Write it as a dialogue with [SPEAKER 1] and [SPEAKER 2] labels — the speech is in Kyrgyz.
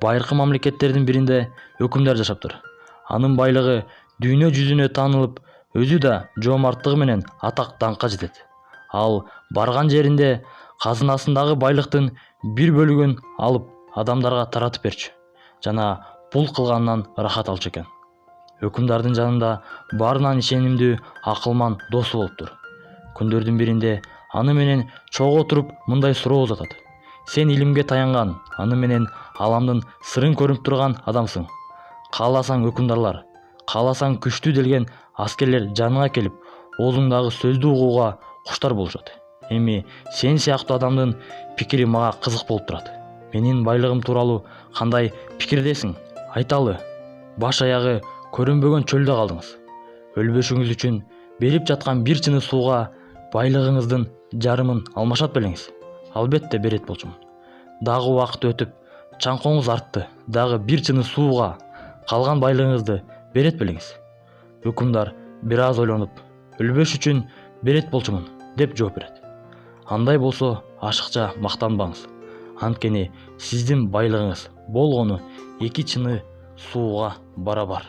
[SPEAKER 1] байыркы мамлекеттердин биринде өкүмдар жашаптыр. Анын байлыгы дүйнө жүзүнө таанылып, өзү да жоомарттыгы менен атак даңкка жетет. Ал барган жеринде казынасындагы байлыктын бир бөлүгүн алып адамдарга таратып берчү жана бул кылганынан рахат алчу экен. Өкүмдардын жанында баарынан ишенимдүү акылман досу болуптур. Күндөрдүн биринде аны менен чогуу отуруп мындай суроо узатат. Сен илимге таянган, аны менен аламдын сырын көрүп турган адамсың. Кааласаң өкүмдарлар, кааласаң күчтүү делген аскерлер жаныңа келип, оозуңдагы сөздү угууга куштар болушат. Эми сен сыяктуу адамдын пикири мага кызык болуп турат. Менин байлыгым тууралуу кандай пикирдесиң? Айталы. Баш аягы көрүнбөгөн чөлдө калдыңыз. Өлбөшүңүз үчүн берип жаткан бир чыны сууга байлыгыңыздын жарымын алмашат белеңиз? Албетте берет болчумун. Дагы убакыт өтүп, чаңкооңуз артты. Дагы бир чыны сууга калган байлыгыңызды берет белеңиз? Өкүмдар бир аз ойлонуп, өлбөш үчүн берет болчумун деп жооп берет. Андай болсо ашыкча мактанбаңыз. Анткени сиздин байлыгыңыз болгону 2 чыны сууга барабар.